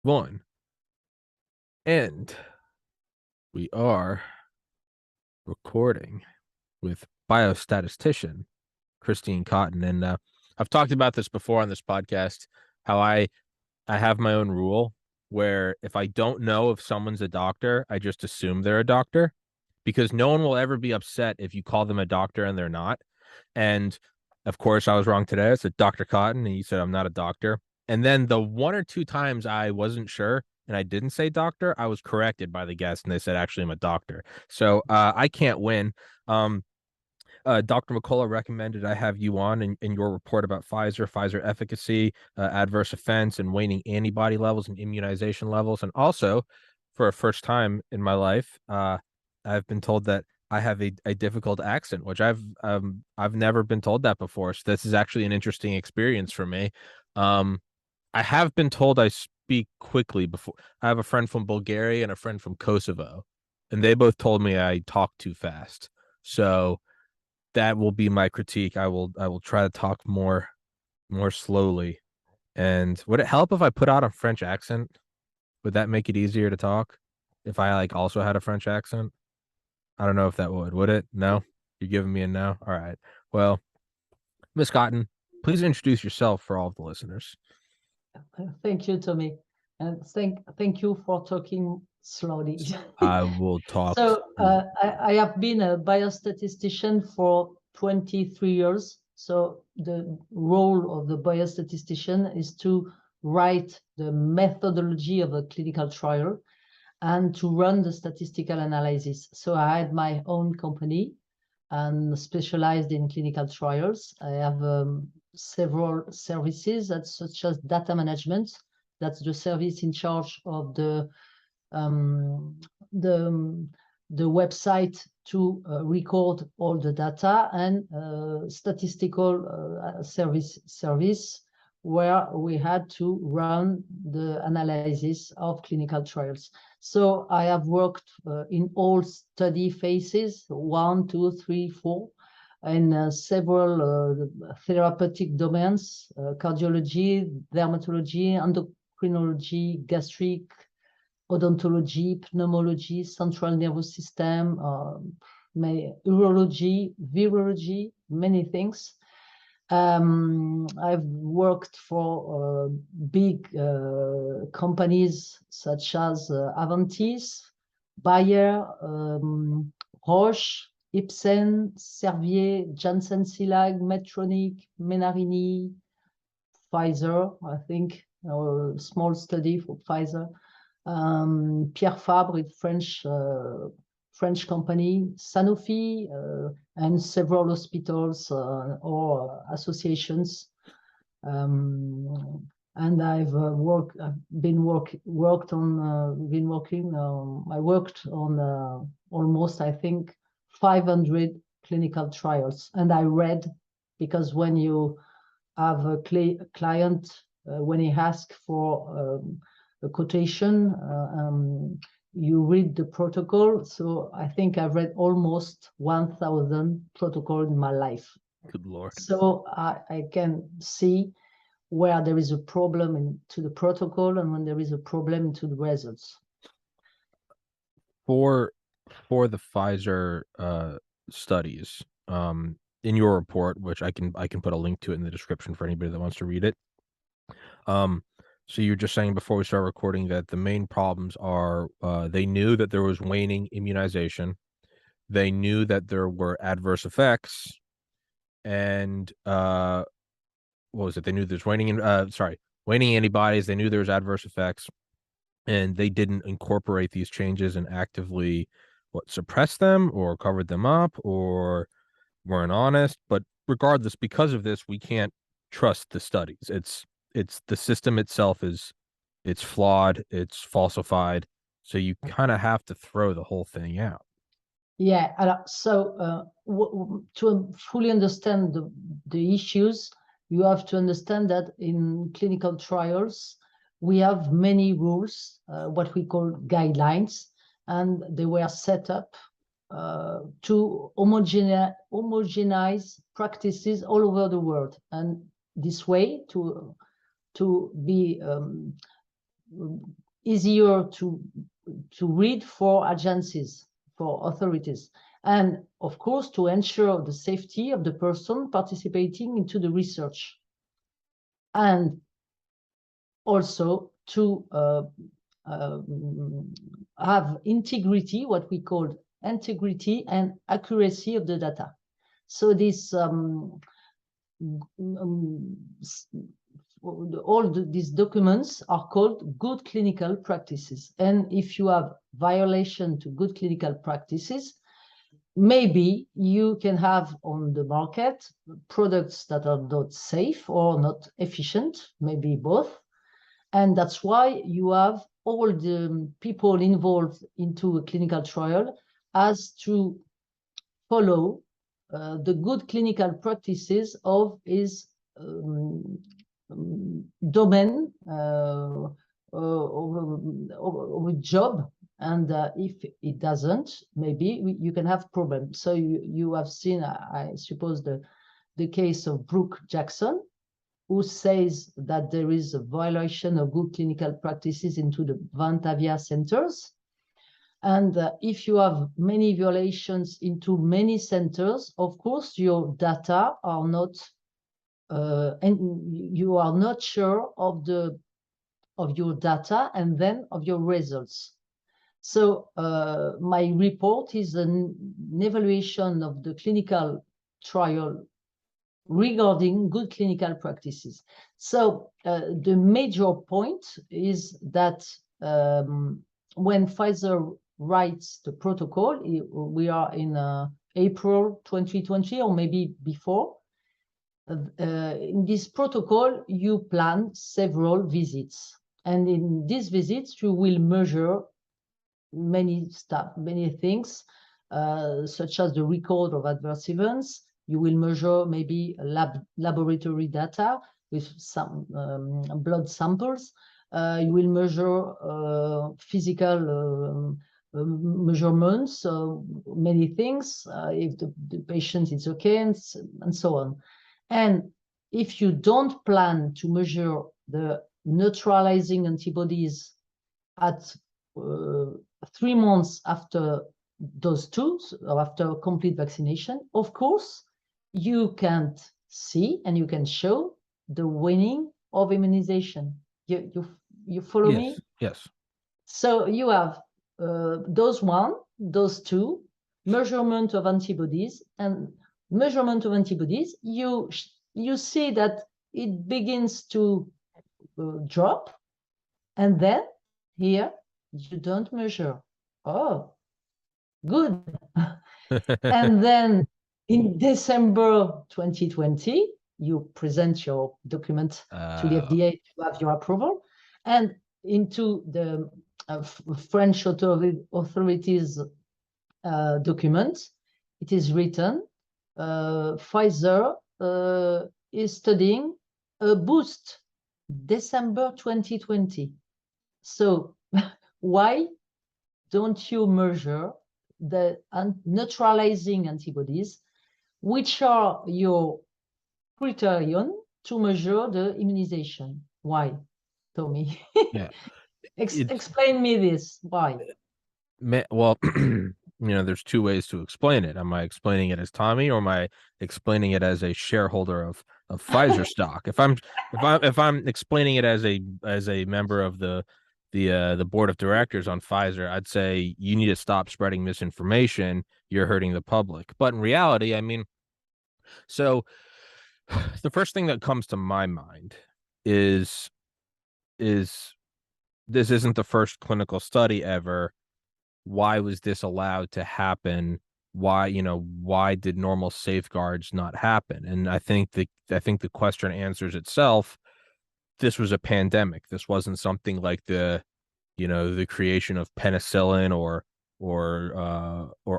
one. And we are recording with biostatistician Christine Cotton. And I've talked about this before on this podcast, how I have my own rule where if I don't know if someone's a doctor, I just assume they're a doctor because no one will ever be upset if you call them a doctor and they're not. And of course, I was wrong today. I said Dr. Cotton, and he said I'm not a doctor. And then the one or two times I wasn't sure and I didn't say doctor, I was corrected by the guest, and they said actually I'm a doctor. So I can't win. Dr. McCullough recommended I have you on in your report about Pfizer efficacy, adverse effects, and waning antibody levels and immunization levels. And also, for a first time in my life, I've been told that I have a difficult accent, which I've never been told that before. So this is actually an interesting experience for me. I have been told I speak quickly before. I have a friend from Bulgaria and a friend from Kosovo, and they both told me I talk too fast. So that will be my critique. I will try to talk more slowly. And would it help if I put out a French accent? Would that make it easier to talk? If I like also had a French accent? I don't know if that would it? No? You're giving me a no? All right. Well, Miss Cotton, please introduce yourself for all of the listeners. Thank you, Tommy. And thank you for talking slowly. I will talk. So I have been a biostatistician for 23 years. So the role of the biostatistician is to write the methodology of a clinical trial and to run the statistical analysis. So I had my own company and specialized in clinical trials. I have several services such as data management. That's the service in charge of the website to record all the data, and statistical service where we had to run the analysis of clinical trials. So I have worked in all study phases, 1, 2, 3, 4, in several therapeutic domains, cardiology, dermatology, endocrinology, gastric, odontology, pneumology, central nervous system, urology, virology, many things. I've worked for big companies such as Aventis, Bayer, Roche, Ipsen, Servier, Janssen Cilag, Medtronic, Menarini, Pfizer, I think, a small study for Pfizer. Pierre Fabre, French company, Sanofi, and several hospitals or associations. And I worked on almost, I think, 500 clinical trials. And I read, because when you have a client, when he asks for a quotation, you read the protocol. So I think I've read almost 1,000 protocols in my life. Good Lord. So I can see where there is a problem to the protocol and when there is a problem to the results. For the Pfizer studies, in your report, which I can put a link to it in the description for anybody that wants to read it. So you're just saying before we start recording that the main problems are they knew that there was waning immunization, they knew that there were adverse effects, and what was it? They knew there's waning antibodies. They knew there was adverse effects, and they didn't incorporate these changes and actively suppress them or covered them up or weren't honest. But regardless, because of this, we can't trust the studies. It's the system itself it's flawed, it's falsified, so you kind of have to throw the whole thing out. Yeah, so to fully understand the issues, you have to understand that in clinical trials, we have many rules, what we call guidelines, and they were set up to homogenize practices all over the world. And this way, to be easier to read for agencies, for authorities, and of course to ensure the safety of the person participating into the research, and also to have integrity, what we call integrity and accuracy of the data. So this these documents are called good clinical practices. And if you have violation to good clinical practices, maybe you can have on the market products that are not safe or not efficient, maybe both. And that's why you have all the people involved into a clinical trial as to follow the good clinical practices of his domain of a job. And if it doesn't, maybe you can have problems. So you have seen, I suppose, the case of Brooke Jackson, who says that there is a violation of good clinical practices into the Vantavia centers. And if you have many violations into many centers, of course, your data are not, and you are not sure of your data and then of your results. So my report is an evaluation of the clinical trial regarding good clinical practices. So the major point is that when Pfizer writes the protocol, we are in April 2020 or maybe before. In this protocol, you plan several visits. And in these visits, you will measure many stuff, many things, such as the record of adverse events. You will measure maybe laboratory data with some blood samples. You will measure physical measurements, many things, if the patient is okay, and so on. And if you don't plan to measure the neutralizing antibodies at 3 months after dose 2, or after complete vaccination, of course, you can't see and you can show the waning of immunization. You follow me? Yes. So you have dose 1, dose 2, measurement of antibodies, and measurement of antibodies, you see that it begins to drop, and then here you don't measure. Oh, good. And then in December 2020, you present your document to the FDA to have your approval, and into the French authorities document, it is written, Pfizer is studying a boost December 2020. So why don't you measure the neutralizing antibodies, which are your criterion to measure the immunization? Why, Tommy? Yeah. Explain me this. Why? Well, there's two ways to explain it. Am I explaining it as Tommy, or am I explaining it as a shareholder of Pfizer stock? If I'm explaining it as a member of the board of directors on Pfizer, I'd say you need to stop spreading misinformation. You're hurting the public. But in reality, I mean, so the first thing that comes to my mind is this isn't the first clinical study ever. Why was this allowed to happen? Why did normal safeguards not happen? And I think the question answers itself. This was a pandemic. This wasn't something like the creation of penicillin or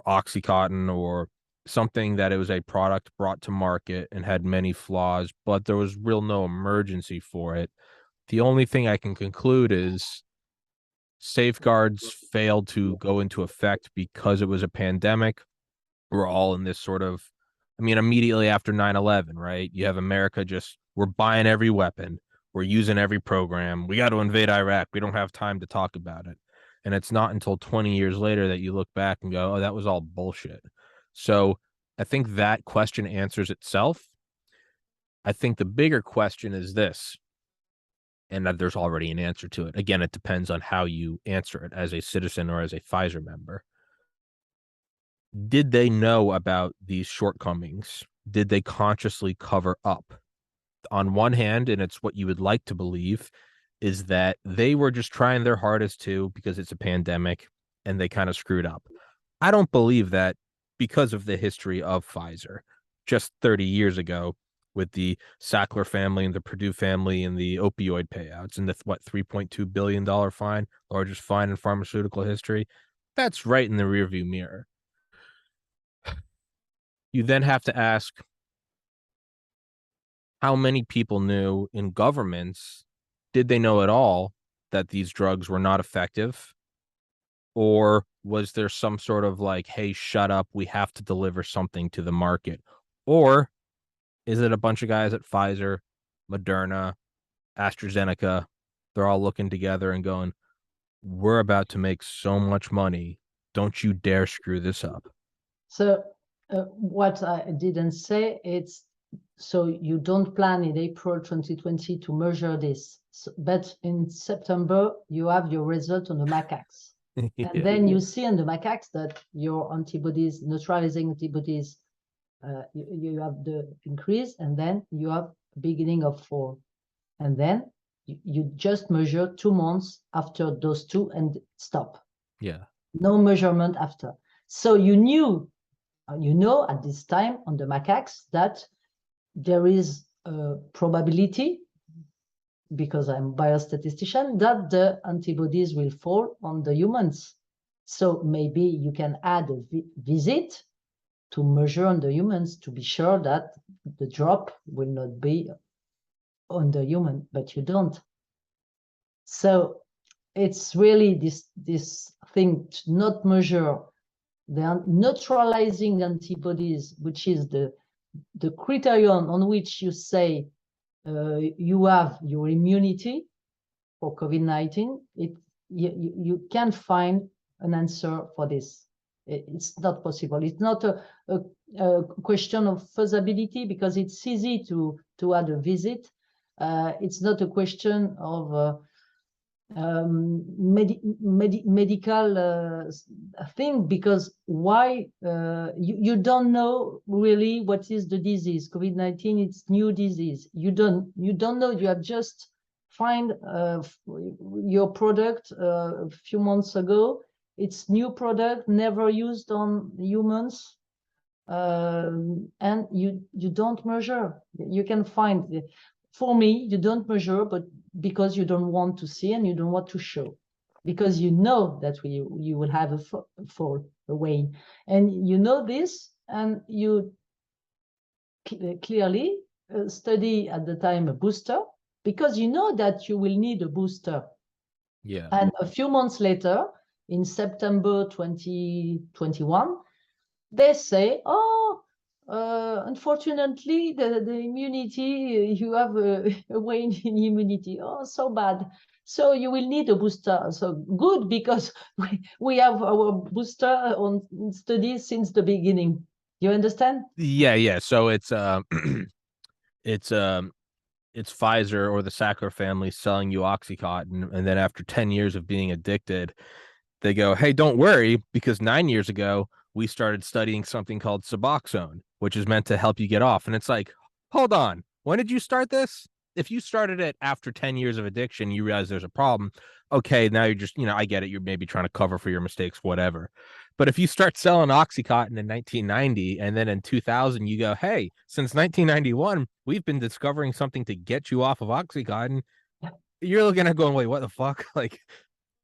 Oxycontin, or something that it was a product brought to market and had many flaws, but there was no emergency for it. The only thing I can conclude is safeguards failed to go into effect because it was a pandemic. We're all in this sort of, immediately after 9/11, right? You have America we're buying every weapon. We're using every program. We got to invade Iraq. We don't have time to talk about it. And it's not until 20 years later that you look back and go, oh, that was all bullshit. So I think that question answers itself. I think the bigger question is this, and that there's already an answer to it. Again, it depends on how you answer it as a citizen or as a Pfizer member. Did they know about these shortcomings? Did they consciously cover up? On one hand, and it's what you would like to believe, is that they were just trying their hardest to, because it's a pandemic, and they kind of screwed up. I don't believe that because of the history of Pfizer. Just 30 years ago, with the Sackler family and the Purdue family and the opioid payouts and the $3.2 billion fine, largest fine in pharmaceutical history, that's right in the rearview mirror. You then have to ask, how many people knew in governments? Did they know at all that these drugs were not effective? Or was there some sort of like, hey, shut up, we have to deliver something to the market? Or is it a bunch of guys at Pfizer, Moderna, AstraZeneca? They're all looking together and going, we're about to make so much money. Don't you dare screw this up. So what I didn't say, it's so you don't plan in April 2020 to measure this, but in September, you have your result on the macaques. Yeah. And then you see on the macaques that your antibodies, neutralizing antibodies, you have the increase, and then you have beginning of fall. And then you just measure 2 months after those two and stop. Yeah. No measurement after. So you know at this time on the macaques that there is a probability, because I'm a biostatistician, that the antibodies will fall on the humans. So maybe you can add a visit to measure on the humans to be sure that the drop will not be on the human, but you don't. So it's really this thing to not measure the neutralizing antibodies, which is the criterion on which you say you have your immunity for COVID-19. You can't find an answer for this. It's not possible. It's not a question of feasibility, because it's easy to add a visit. It's not a question of medical thing, because why you don't know really what is the disease. COVID-19, it's new disease. You don't know. You have just find your product a few months ago. It's new product, never used on humans, and you don't measure. You can find. For me, you don't measure, but because you don't want to see and you don't want to show, because you know that you will have a fall away, and you know this, and you clearly study at the time a booster, because you know that you will need a booster. Yeah. And a few months later, in September 2021, they say, oh, unfortunately, the immunity, you have a wane in immunity. Oh, so bad. So you will need a booster. So good, because we have our booster on studies since the beginning. You understand? Yeah. So it's it's it's Pfizer or the Sackler family selling you Oxycontin, and then after 10 years of being addicted, they go, hey, don't worry, because 9 years ago, we started studying something called Suboxone, which is meant to help you get off. And it's like, hold on, when did you start this? If you started it after 10 years of addiction, you realize there's a problem. Okay, now you're just, I get it. You're maybe trying to cover for your mistakes, whatever. But if you start selling Oxycontin in 1990 and then in 2000, you go, hey, since 1991, we've been discovering something to get you off of Oxycontin. You're looking at going, wait, what the fuck? Like,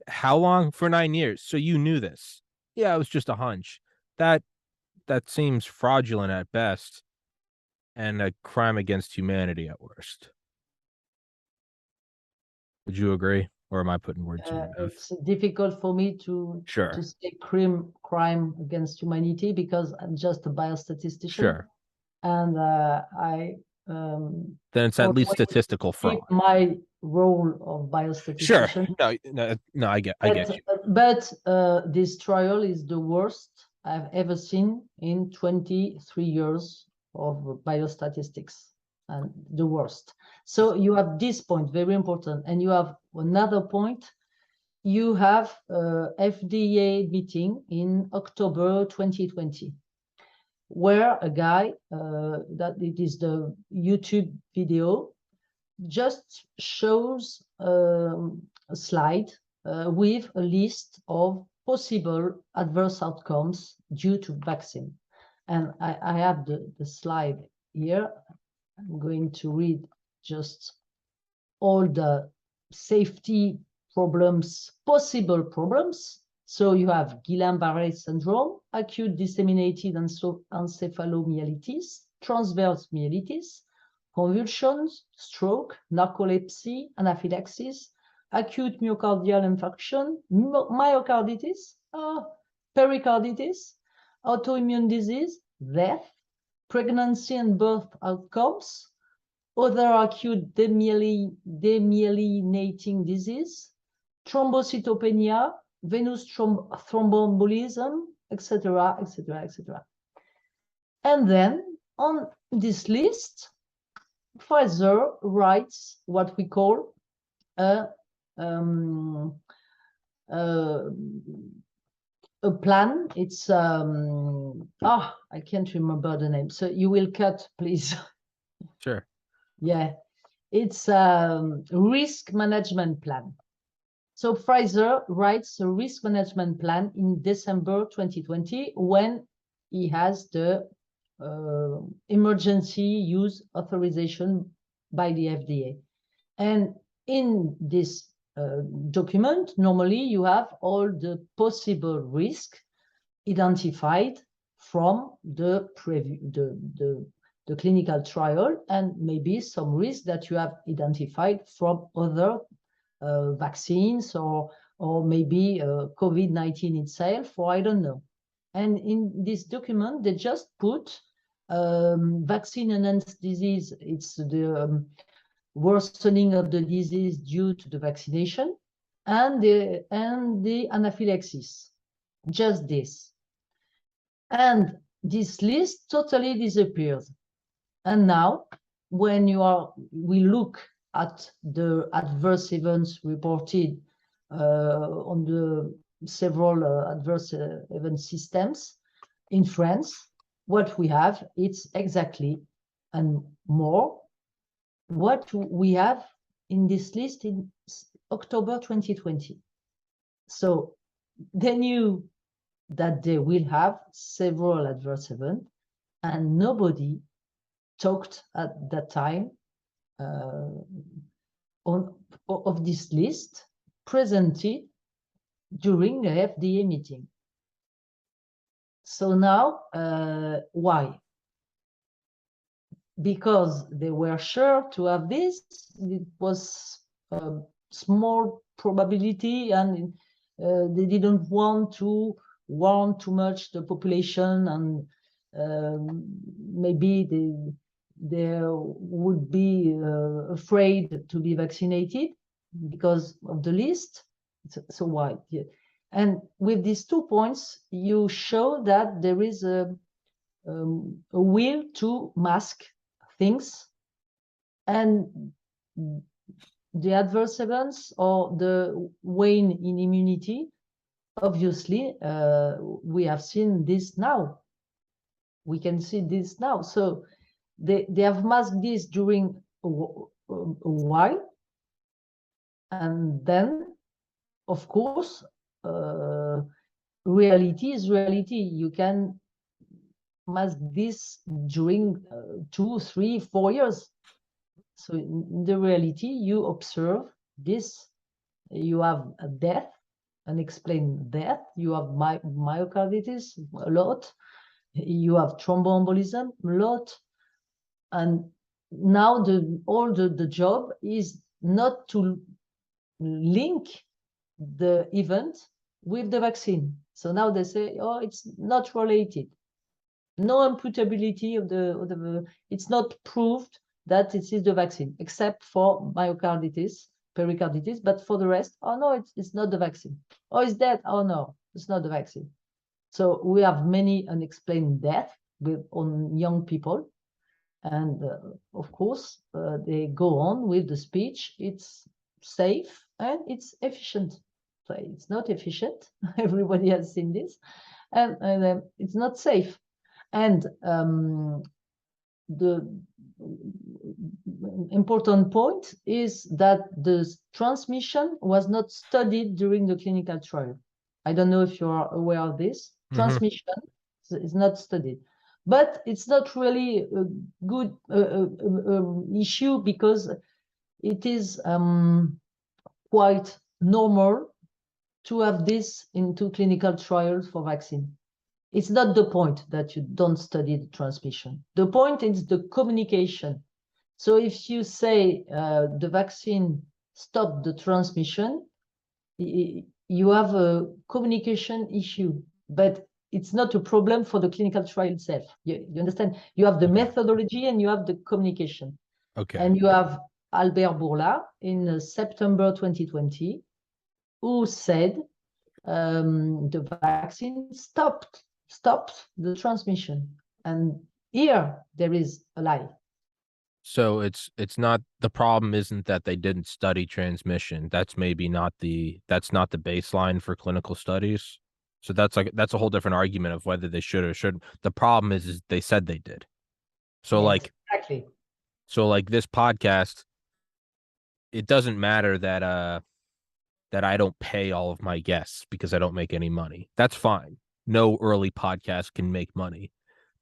how long? For 9 years. So you knew this. Yeah, it was just a hunch. That seems fraudulent at best and a crime against humanity at worst. Would you agree? Or am I putting words in your mouth? It's difficult for me to Sure. say crime against humanity, because I'm just a biostatistician. Sure. And then it's at least always statistical keep fraud. my role of Sure. biostatistician. No, I get you. But this trial is the worst I've ever seen in 23 years of biostatistics, and the worst. So you have this point, very important, and you have another point. You have FDA meeting in October 2020, where a guy, that it is the YouTube video, just shows a slide with a list of possible adverse outcomes due to vaccine. And I have the slide here. I'm going to read just all the safety problems, possible problems. So you have Guillain-Barré syndrome, acute disseminated encephalomyelitis, transverse myelitis, convulsions, stroke, narcolepsy, anaphylaxis, acute myocardial infarction, myocarditis, pericarditis, autoimmune disease, death, pregnancy and birth outcomes, other acute demyelinating disease, thrombocytopenia, venous thromboembolism, etc., etc., etc. And then on this list, Pfizer writes what we call a plan. It's I can't remember the name, so you will cut, please. Sure. Yeah, it's a risk management plan. So Pfizer writes a risk management plan in December 2020 when he has the emergency use authorization by the FDA. And in this document, normally you have all the possible risk identified from the clinical trial, and maybe some risk that you have identified from other vaccines, or maybe COVID-19 itself, or I don't know. And in this document, they just put vaccine-enhanced disease. It's the worsening of the disease due to the vaccination, and the anaphylaxis. Just this. And this list totally disappears. And now, when we look at the adverse events reported on the several adverse event systems in France, what we have, it's exactly and more what we have in this list in October 2020. So they knew that they will have several adverse events, and nobody talked at that time of this list presented during the FDA meeting. So now, why? Because they were sure to have this. It was a small probability, and they didn't want to warn too much the population, and maybe they would be afraid to be vaccinated because of the list. So why? Yeah. And with these 2 points, you show that there is a will to mask things, and the adverse events or the wane in immunity, obviously, we have seen this now. We can see this now. So they have masked this during a while, and then, of course, reality is reality. You can mask this during 2, 3, 4 years. So in the reality, you observe this. You have a death, unexplained death. You have myocarditis, a lot. You have thromboembolism, a lot. And now the job is not to link the event with the vaccine. So now they say, oh, it's not related. No imputability of the it's not proved that it is the vaccine, except for myocarditis, pericarditis, but for the rest, oh no, it's not the vaccine. Oh, it's that? Oh no, it's not the vaccine. So we have many unexplained deaths on young people. And of course, they go on with the speech. It's safe and it's efficient. So it's not efficient. Everybody has seen this. And it's not safe. And the important point is that the transmission was not studied during the clinical trial. I don't know if you are aware of this. Transmission is not studied. But it's not really a good issue because it is quite normal to have this into clinical trials for vaccine. It's not the point that you don't study the transmission. The point is the communication. So if you say the vaccine stopped the transmission, you have a communication issue, but it's not a problem for the clinical trial itself. You understand? You have the methodology and you have the communication. Okay. And you have Albert Bourla in September 2020, who said the vaccine stopped the transmission. And here there is a lie. So it's not, the problem isn't that they didn't study transmission. That's maybe not that's not the baseline for clinical studies. So that's a whole different argument of whether they should or shouldn't. The problem is they said they did. So exactly. So like this podcast, it doesn't matter that I don't pay all of my guests because I don't make any money. That's fine. No early podcast can make money.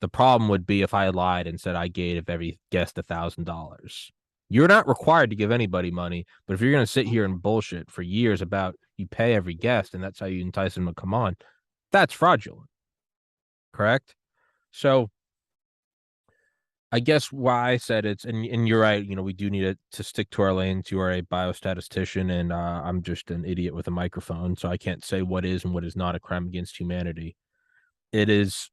The problem would be if I lied and said I gave every guest $1,000. You're not required to give anybody money, but if you're going to sit here and bullshit for years about you pay every guest and that's how you entice them to come on, that's fraudulent. Correct? So I guess why I said it's, and you're right, we do need to stick to our lanes. You are a biostatistician, and I'm just an idiot with a microphone, so I can't say what is and what is not a crime against humanity. It is,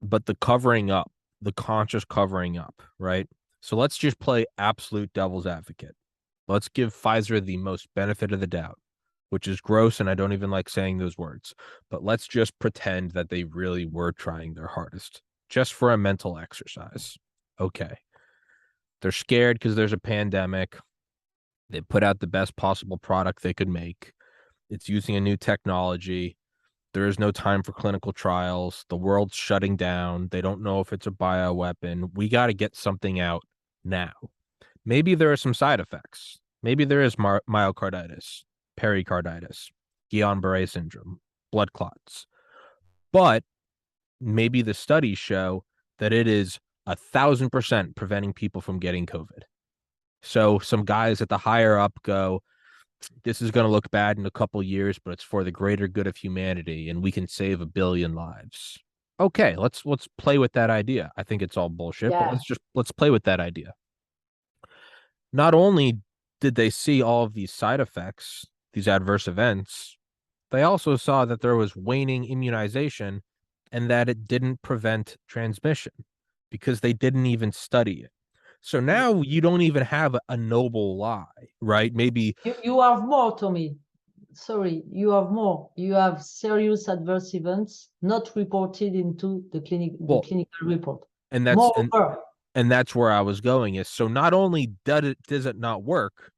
but the covering up, the conscious covering up, right? So let's just play absolute devil's advocate. Let's give Pfizer the most benefit of the doubt, which is gross, and I don't even like saying those words. But let's just pretend that they really were trying their hardest, just for a mental exercise. Okay. They're scared because there's a pandemic. They put out the best possible product they could make. It's using a new technology. There is no time for clinical trials. The world's shutting down. They don't know if it's a bioweapon. We got to get something out now. Maybe there are some side effects. Maybe there is myocarditis, pericarditis, Guillain-Barré syndrome, blood clots. But maybe the studies show that it is 1,000% preventing people from getting COVID. So some guys at the higher up go, this is going to look bad in a couple years, but it's for the greater good of humanity, and we can save 1 billion lives. Okay, let's play with that idea. I think it's all bullshit, but let's play with that idea. Not only did they see all of these side effects, these adverse events, they also saw that there was waning immunization and that it didn't prevent transmission because they didn't even study it. So now you don't even have a noble lie, right? Maybe you have more, Tommy. Sorry, you have more. You have serious adverse events not reported into the clinical report. And that's where I was going is, so not only does it not work,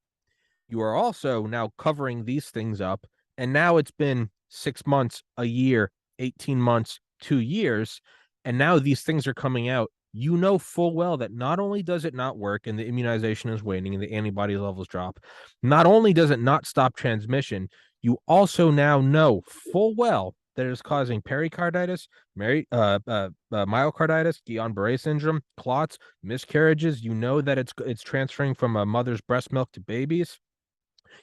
you are also now covering these things up, and now it's been 6 months, a year, 18 months, 2 years, and now these things are coming out. You know full well that not only does it not work and the immunization is waning and the antibody levels drop, not only does it not stop transmission, you also now know full well that it is causing pericarditis, myocarditis, Guillain-Barré syndrome, clots, miscarriages. You know that it's transferring from a mother's breast milk to babies.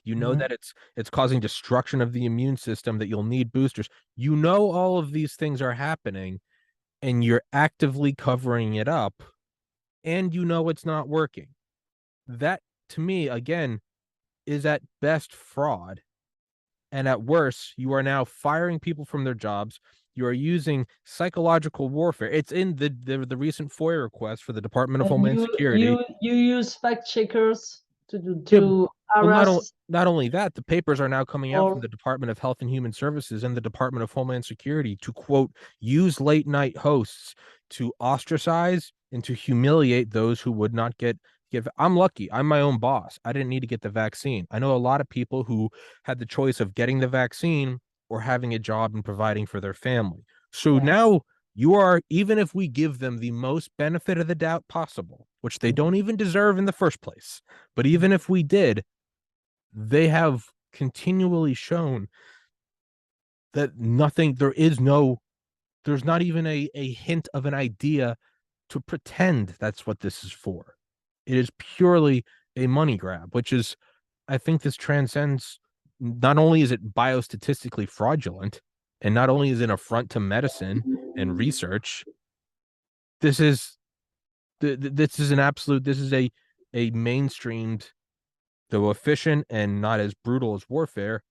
You know that it's causing destruction of the immune system, that you'll need boosters. You know all of these things are happening, and you're actively covering it up, and you know it's not working. That, to me, again, is at best fraud. And at worst, you are now firing people from their jobs. You are using psychological warfare. It's in the recent FOIA request for the Department of And Homeland Security. you use fact checkers Yeah, to well, harass not only that, the papers are now coming out from or the Department of Health and Human Services and the Department of Homeland Security to, quote, use late night hosts to ostracize and to humiliate those who would not give. I'm lucky. I'm my own boss. I didn't need to get the vaccine. I know a lot of people who had the choice of getting the vaccine or having a job and providing for their family. So yeah. now you are, even if we give them the most benefit of the doubt possible, which they don't even deserve in the first place, but even if we did, they have continually shown that there's not even a hint of an idea to pretend that's what this is for. It is purely a money grab, which is, I think this transcends, not only is it biostatistically fraudulent, and not only is it an affront to medicine and research, this is this is a mainstreamed, though efficient and not as brutal as warfare.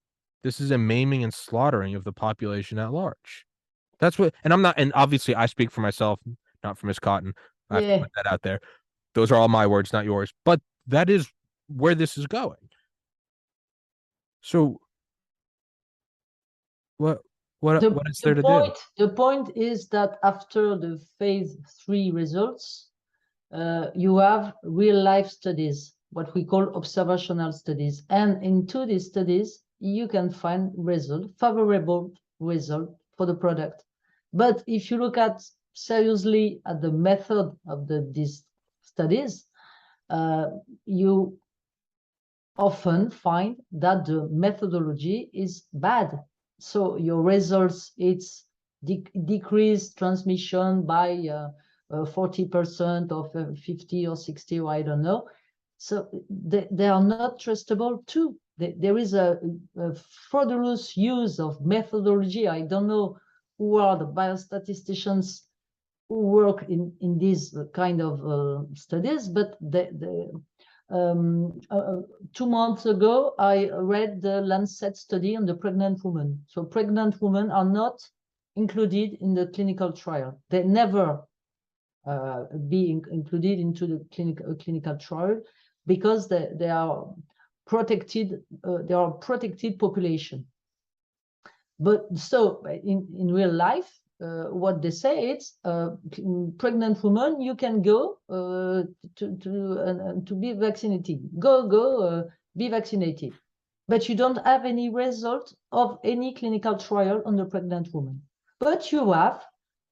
This is a maiming and slaughtering of the population at large. That's what, and I'm not, and obviously I speak for myself, not for Miss Cotton. I have to Yeah. put that out there. Those are all my words, not yours. But that is where this is going. So what what is there to do? The point is that after the phase 3 results, you have real life studies, what we call observational studies. And into these studies, you can find favorable result for the product. But if you look at seriously at the method of these studies, you often find that the methodology is bad. So your results, it's decreased transmission by 40% of 50 or 60, or I don't know. So they are not trustable too. There is a fraudulent use of methodology. I don't know who are the biostatisticians who work in these kind of studies, but 2 months ago, I read the Lancet study on the pregnant woman. So pregnant women are not included in the clinical trial. They never be included into the clinical trial because they are protected. They are protected population. But so in real life, what they say is pregnant women, you can go to be vaccinated. Go be vaccinated. But you don't have any result of any clinical trial on the pregnant woman. But you have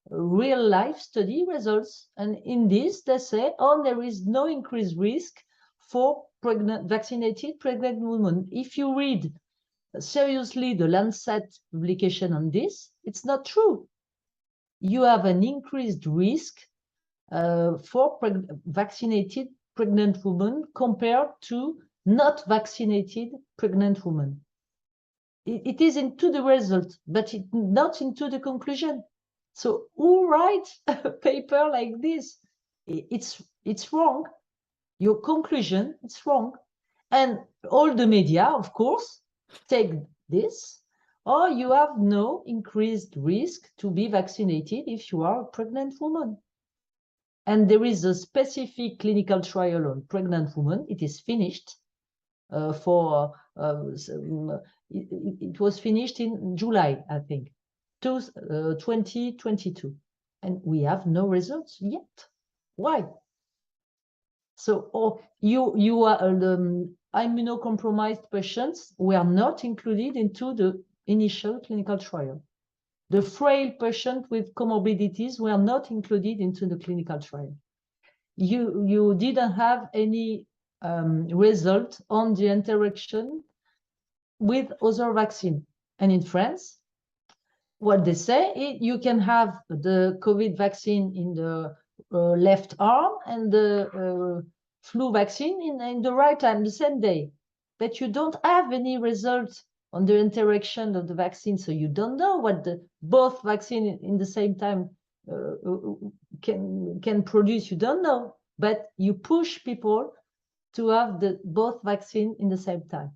real life study results. And in this, they say, oh, there is no increased risk for vaccinated pregnant women. If you read seriously the Lancet publication on this, it's not true. You have an increased risk for vaccinated pregnant women compared to not vaccinated pregnant women. It is into the result, but not into the conclusion. So who writes a paper like this? It's wrong. Your conclusion, it's wrong. And all the media, of course, take this, or you have no increased risk to be vaccinated if you are a pregnant woman. And there is a specific clinical trial on pregnant women. It is finished it was finished in July, I think, 2022. And we have no results yet. Why? So you are the immunocompromised patients were not included into the initial clinical trial. The frail patient with comorbidities were not included into the clinical trial. You didn't have any result on the interaction with other vaccine. And in France, what they say is you can have the COVID vaccine in the left arm and the flu vaccine in the right arm the same day, but you don't have any results on the interaction of the vaccine, so you don't know what both vaccine in the same time can produce. You don't know, but you push people to have both vaccine in the same time.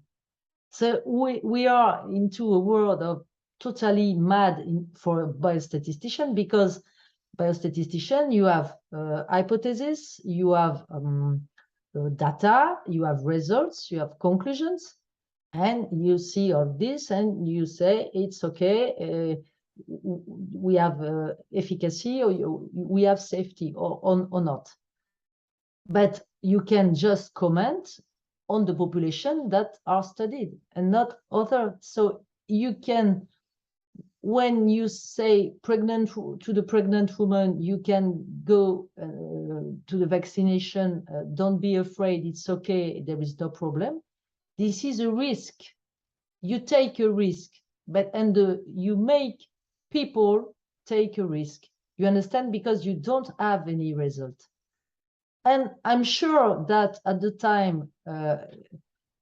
So we are into a world of totally mad for a biostatistician, because biostatistician, you have hypothesis, you have data, you have results, you have conclusions, and you see all this and you say it's okay, we have efficacy, or we have safety, or not. But you can just comment on the population that are studied and not other. So you can, when you say to the pregnant woman, you can go to the vaccination, don't be afraid, it's okay, there is no problem. This is a risk. You take a risk, and you make people take a risk. You understand? Because you don't have any result. And I'm sure that at the time,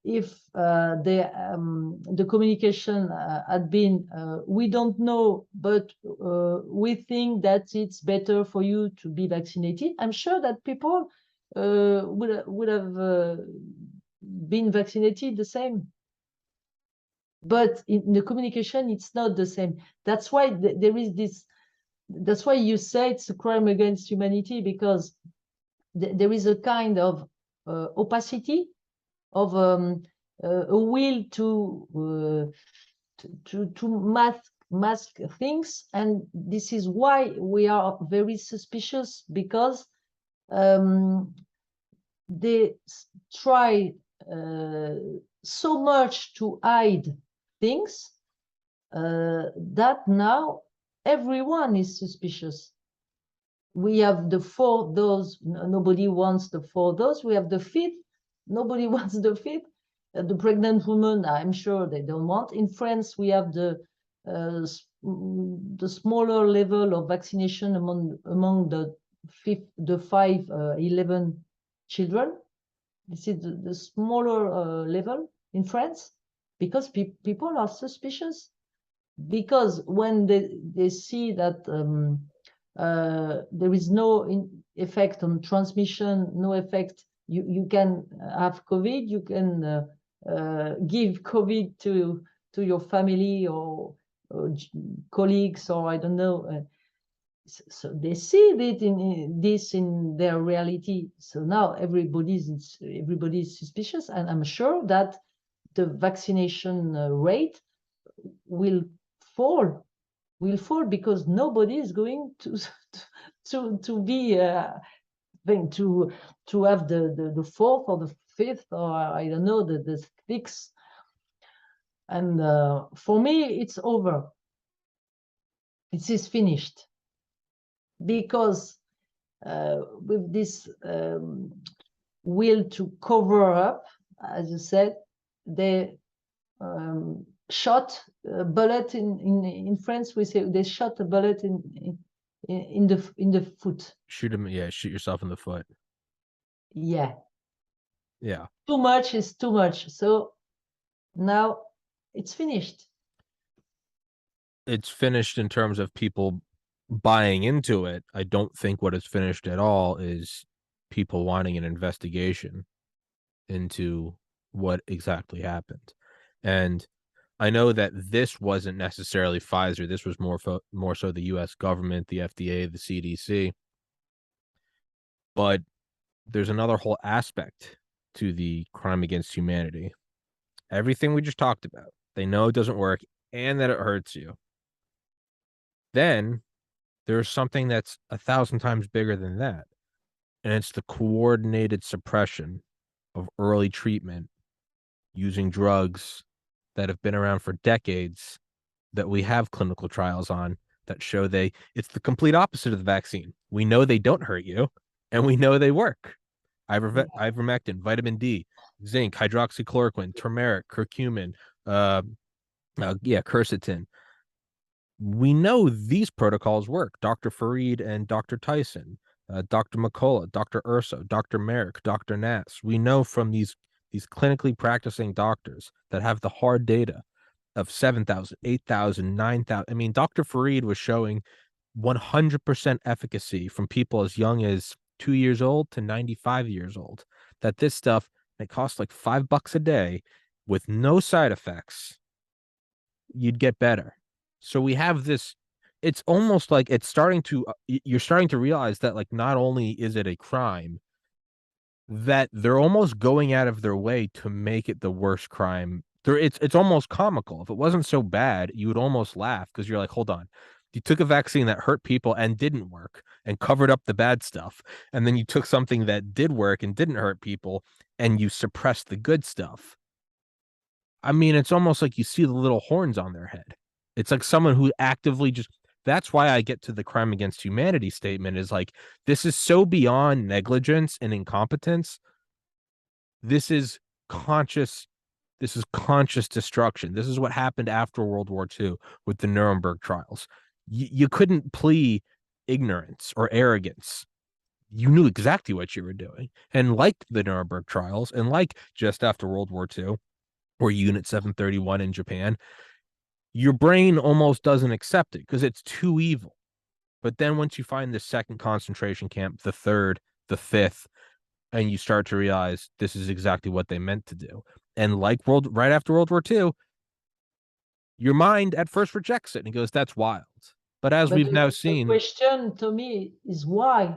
if the communication had been, we don't know, but we think that it's better for you to be vaccinated, I'm sure that people would have been vaccinated the same. But in the communication, it's not the same. That's why there is this. That's why you say it's a crime against humanity, because there is a kind of opacity, of a will to mask things, and this is why we are very suspicious, because they try so much to hide things that now everyone is suspicious. We have the 4 dose, nobody wants the 4 dose. We have the 5th, nobody wants the 5th. The pregnant woman, I'm sure they don't want. In France, we have the smaller level of vaccination among the 5-11 children. This is the smaller level in France, because people are suspicious. Because when they see that there is no effect on transmission, no effect, you can have COVID, you can give COVID to your family, or colleagues, or I don't know. So they see this in their reality. So now everybody's suspicious, and I'm sure that the vaccination rate will fall, because nobody is going to be to have the 4th or the 5th, or I don't know, the 6th. And for me, it's over. It is finished, because with this will to cover up, as you said, they shot a bullet in France. We say they shot a bullet in the foot. Shoot him, yeah. Shoot yourself in the foot. Yeah. Yeah. Too much is too much. So now it's finished. It's finished in terms of people buying into it. I don't think what is finished at all is people wanting an investigation into what exactly happened. And I know that this wasn't necessarily Pfizer. This was more so the U.S. government, the FDA, the CDC. But there's another whole aspect to the crime against humanity. Everything we just talked about, they know it doesn't work and that it hurts you. Then there's something that's 1,000 times bigger than that. And it's the coordinated suppression of early treatment using drugs that have been around for decades, that we have clinical trials on, that show it's the complete opposite of the vaccine. We know they don't hurt you, and we know they work. Ivermectin, vitamin D, zinc, hydroxychloroquine, turmeric, curcumin, quercetin. We know these protocols work. Dr. Farid and Dr. Tyson, Dr. McCullough, Dr. Urso, Dr. Merrick, Dr. Nass. We know from these clinically practicing doctors that have the hard data of 7,000, 8,000, 9,000. I mean, Dr. Farid was showing 100% efficacy from people as young as 2 years old to 95 years old. That this stuff, it costs like $5 a day, with no side effects, you'd get better. So we have this, it's almost like it's starting to, you're starting to realize that, like, not only is it a crime, that they're almost going out of their way to make it the worst crime. It's almost comical. If it wasn't so bad, you would almost laugh because you're like, hold on. You took a vaccine that hurt people and didn't work and covered up the bad stuff. And then you took something that did work and didn't hurt people and you suppressed the good stuff. I mean, it's almost like you see the little horns on their head. It's like someone who actively just, that's why I get to the crime against humanity statement, is like, this is so beyond negligence and incompetence. This is conscious. This is conscious destruction. This is what happened after World War II with the Nuremberg trials. You couldn't plea ignorance or arrogance. You knew exactly what you were doing. And like the Nuremberg trials, and like just after World War II, or Unit 731 in Japan, your brain almost doesn't accept it because it's too evil. But then once you find the second concentration camp, the third, the fifth, and you start to realize this is exactly what they meant to do. And like right after World War II, your mind at first rejects it and goes, that's wild. But as we've now The seen, question to me is why?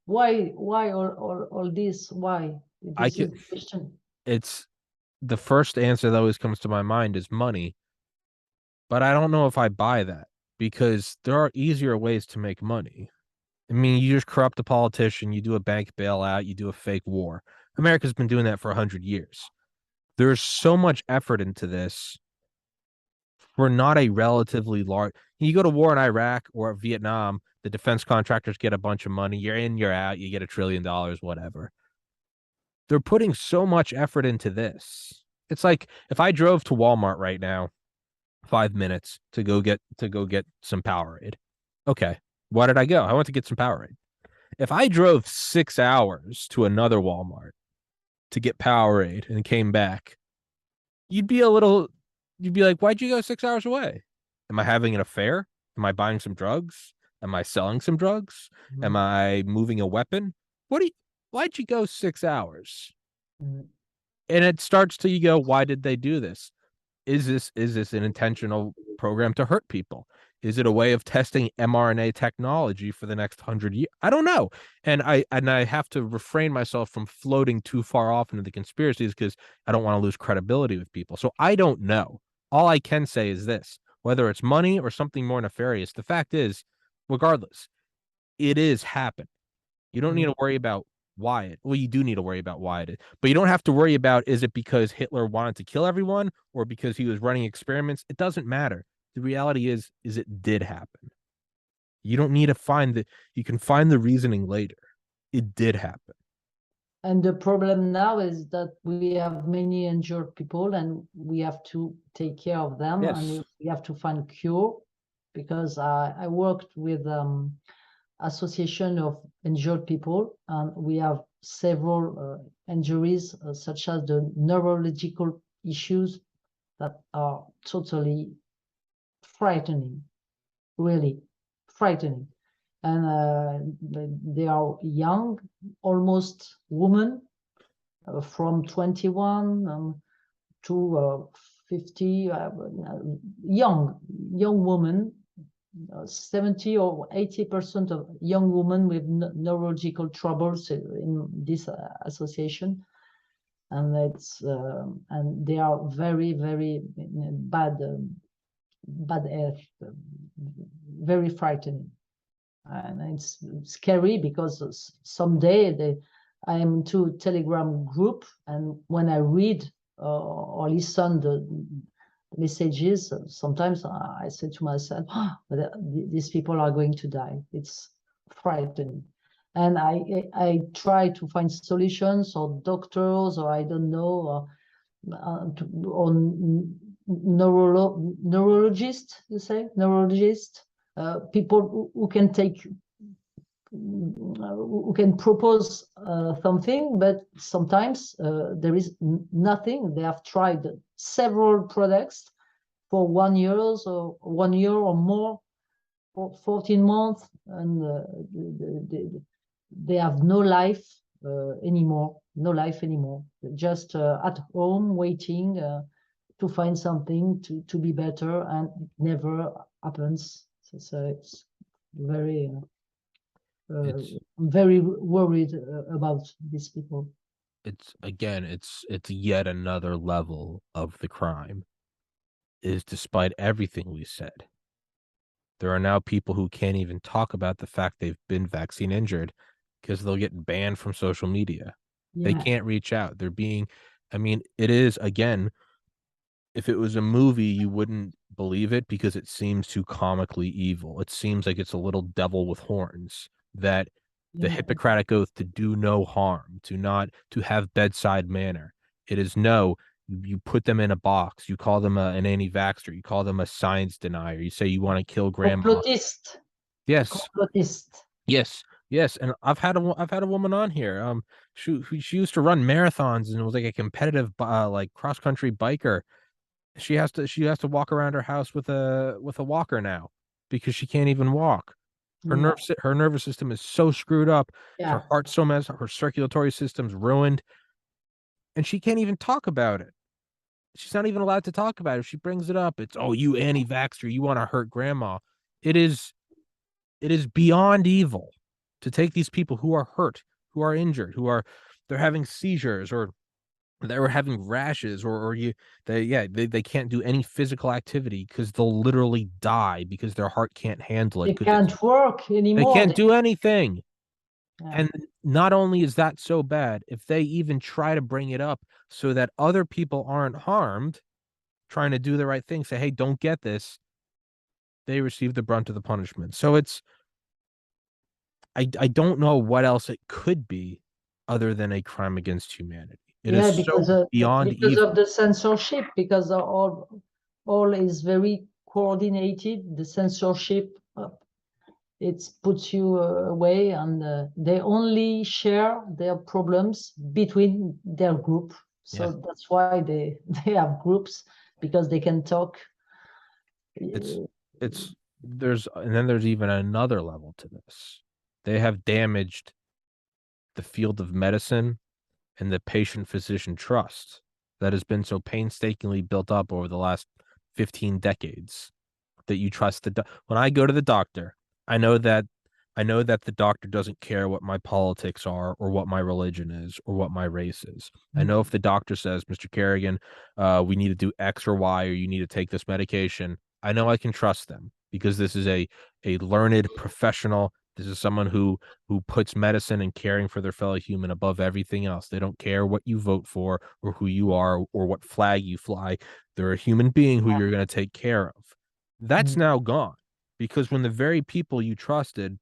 Why all this? Why? I This is can, the question. it's the first answer that always comes to my mind is money. But I don't know if I buy that because there are easier ways to make money. I mean, you just corrupt a politician, you do a bank bailout, you do a fake war. America's been doing that for 100 years. There's so much effort into this for not a relatively large. You go to war in Iraq or Vietnam, the defense contractors get a bunch of money. You're in, you're out, you get $1 trillion, whatever. They're putting so much effort into this. It's like if I drove to Walmart right now, 5 minutes to go get some Powerade. Okay, why did I go? I went to get some Powerade. If I drove 6 hours to another Walmart to get Powerade and came back, you'd be a little, you'd be like, why'd you go 6 hours away? Am I having an affair? Am I buying some drugs? Am I selling some drugs? Mm. Am I moving a weapon? Why'd you go 6 hours? Mm. And it starts to, you go, why did they do this? Is this an intentional program to hurt people? Is it a way of testing mRNA technology for the next 100 years? I don't know. And I have to refrain myself from floating too far off into the conspiracies because I don't want to lose credibility with people. So I don't know. All I can say is this, whether it's money or something more nefarious, the fact is, regardless, it is happening. You don't need to worry about why it. Well, you do need to worry about why it is, but you don't have to worry about, is it because Hitler wanted to kill everyone or because he was running experiments? It doesn't matter. The reality is it did happen. You don't need to find the, you can find the reasoning later. It did happen. And the problem now is that we have many injured people and we have to take care of them. Yes. And we have to find cure, because I worked with association of injured people, and we have several injuries, such as the neurological issues that are totally frightening, really frightening. And they are young, almost women, from 21 to 50, young women. 70 or 80% of young women with neurological troubles in this association, and it's and they are very, very bad health, very frightening, and it's scary because someday I am into Telegram group, and when I read or listen the messages, sometimes I say to myself, oh, these people are going to die. It's frightening. And I try to find solutions, or doctors, or I don't know, or neurologist, you say, neurologist, people who can take, who can propose something, but sometimes there is nothing. They have tried several products for 1 year, or 1 year or more, for 14 months, and they have no life. anymore, no life anymore. Just at home waiting to find something to be better, and it never happens. So it's very, It's I'm very worried about these people. again, it's yet another level of the crime. Is despite everything we said, there are now people who can't even talk about the fact they've been vaccine injured because they'll get banned from social media. They Yeah, can't reach out. They're being, I mean, it is again, if it was a movie, you wouldn't believe it because it seems too comically evil. It seems like it's a little devil with horns that the yeah. Hippocratic oath to do no harm, to have bedside manner. It is no, you put them in a box, you call them an anti-vaxxer, you call them a science denier, you say you want to kill grandma. Complotist, Yes, complotist. yes, yes. And I've had a woman on here. She used to run marathons and was like a competitive like cross country biker. She has to walk around her house with a walker now because she can't even walk. Yeah, Her nervous system is so screwed up, her yeah. heart's so messed up, her circulatory system's ruined, and she can't even talk about it. She's not even allowed to talk about it. If she brings it up, it's, oh, you anti-vaxxer, you want to hurt grandma. It is it is beyond evil to take these people who are hurt, who are injured, they're having seizures or they were having rashes or they can't do any physical activity because they'll literally die because their heart can't handle it They because it's can't work they anymore. can't do anything. Yeah. And not only is that so bad, if they even try to bring it up so that other people aren't harmed, trying to do the right thing, say, hey, don't get this, they receive the brunt of the punishment. So I don't know what else it could be other than a crime against humanity. It is Yeah, so beyond because of evil. the censorship, because all is very coordinated. The censorship, it puts you away, and they only share their problems between their group. Yeah. So that's why they they have groups, because they can talk. It's uh, it's and then there's even another level to this. They have damaged the field of medicine and the patient physician trust that has been so painstakingly built up over the last 15 decades that you trust when I go to the doctor, I know that I know that the doctor doesn't care what my politics are or what my religion is or what my race is. I know if the doctor says, Mr. Carrigan, we need to do X or Y or you need to take this medication, I know I can trust them because this is a learned professional. This is someone who puts medicine and caring for their fellow human above everything else. They don't care what you vote for or who you are or what flag you fly. They're a human being who you're going to take care of. That's Mm, now gone because when the very people you trusted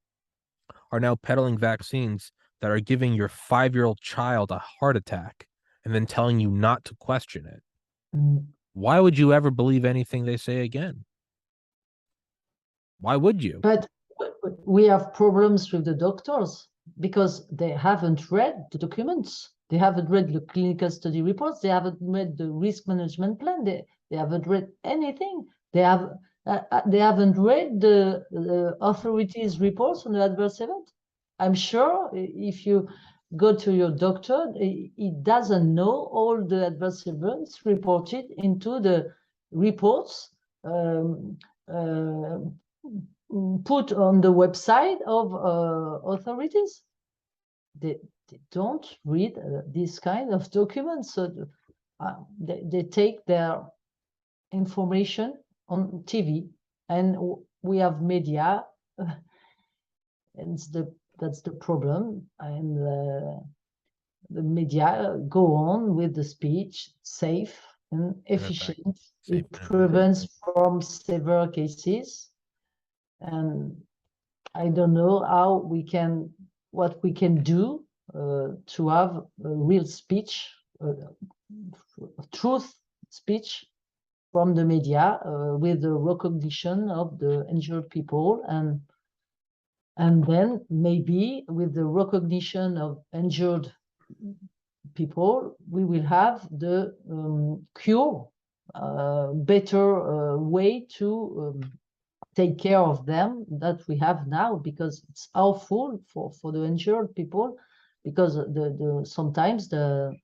are now peddling vaccines that are giving your 5-year-old child a heart attack and then telling you not to question it, mm. why would you ever believe anything they say again? Why would you? But we have problems with the doctors because they haven't read the documents. They haven't read the clinical study reports. They haven't read the risk management plan. They haven't read anything. They haven't read the authorities' reports on the adverse event. I'm sure if you go to your doctor, he doesn't know all the adverse events reported into the reports um, uh, put on the website of authorities. They don't read this kind of documents. So they take their information on TV, and we have media, and that's the problem. And the media go on with the speech, safe and Effect. efficient. Safe It and effective. prevents from severe cases, and I don't know what we can do to have a real speech, truth speech from the media with the recognition of the injured people, and then maybe with the recognition of injured people, we will have the cure, better way to take care of them that we have now, because it's awful for the injured people, because sometimes the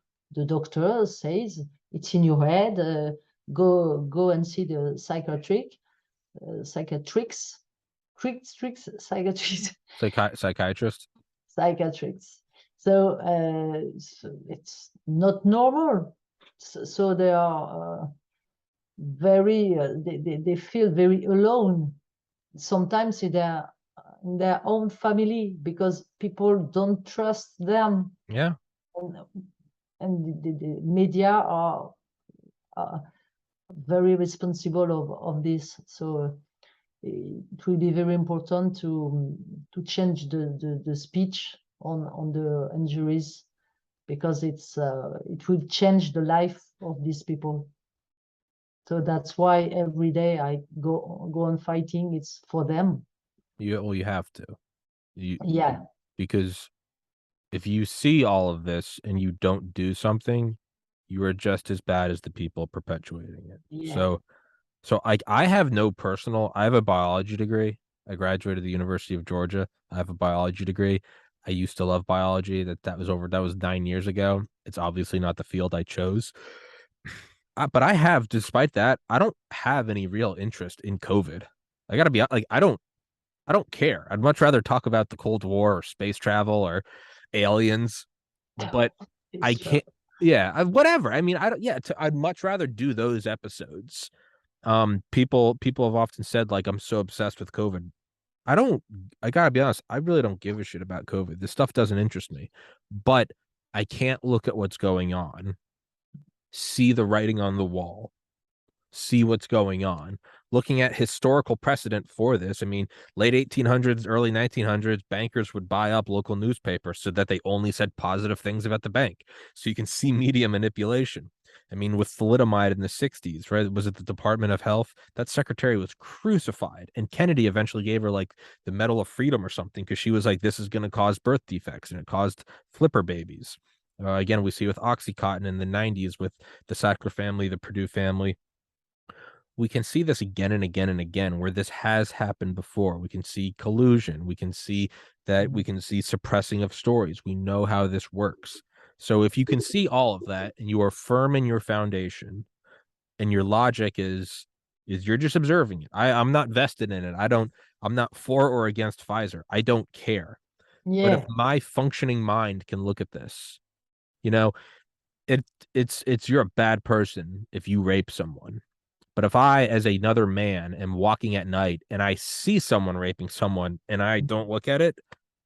doctor says it's in your head. Go and see the psychiatrists. Psychiatrist. Psychiatrists. So it's not normal. So they are very. They feel very alone. Sometimes in their own family because people don't trust them. Yeah. And the media are very responsible of this. So it will be very important to change the speech on the injuries because it will change the life of these people. So that's why every day I go on fighting. It's for them. You have to. Yeah. Because if you see all of this and you don't do something, you are just as bad as the people perpetuating it. Yeah. So I have no personal. I have a biology degree. I graduated the University of Georgia. I have a biology degree. I used to love biology. That was 9 years ago. It's obviously not the field I chose. But I have, despite that, I don't have any real interest in COVID. I gotta be like, I don't care. I'd much rather talk about the Cold War or space travel or aliens, but I can't. Yeah, whatever. I mean, I don't. Yeah, I'd much rather do those episodes. People have often said like I'm so obsessed with COVID. I don't. I gotta be honest. I really don't give a shit about COVID. This stuff doesn't interest me. But I can't look at what's going on, see the writing on the wall, see what's going on. Looking at historical precedent for this, I mean, late 1800s, early 1900s, bankers would buy up local newspapers so that they only said positive things about the bank. So you can see media manipulation. I mean, with thalidomide in the 60s, right? Was it the Department of Health? That secretary was crucified, and Kennedy eventually gave her like the Medal of Freedom or something because she was like, this is going to cause birth defects, and it caused flipper babies. Again, we see with Oxycontin in the 90s with the Sackler family, the Purdue family. We can see this again and again and again where this has happened before. We can see collusion. We can see suppressing of stories. We know how this works. So if you can see all of that and you are firm in your foundation and your logic is you're just observing it. I'm not vested in it. I'm not for or against Pfizer. I don't care. But if Yeah. my functioning mind can look at this, you know, it's you're a bad person if you rape someone. But if I, as another man, am walking at night and I see someone raping someone and I don't look at it,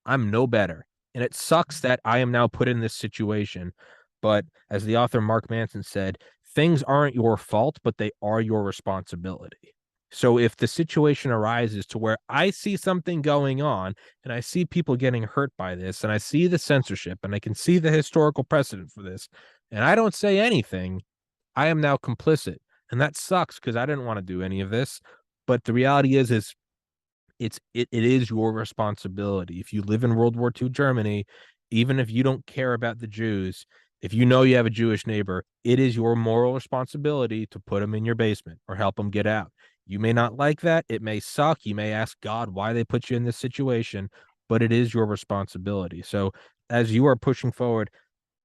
I'm no better. And it sucks that I am now put in this situation. But as the author Mark Manson said, things aren't your fault, but they are your responsibility. So if the situation arises to where I see something going on and I see people getting hurt by this and I see the censorship and I can see the historical precedent for this and I don't say anything, I am now complicit. And that sucks because I didn't want to do any of this. But the reality is it is your responsibility. If you live in World War II Germany, even if you don't care about the Jews, if you know you have a Jewish neighbor, it is your moral responsibility to put them in your basement or help them get out. You may not like that. It may suck. You may ask God why they put you in this situation, but it is your responsibility. So as you are pushing forward,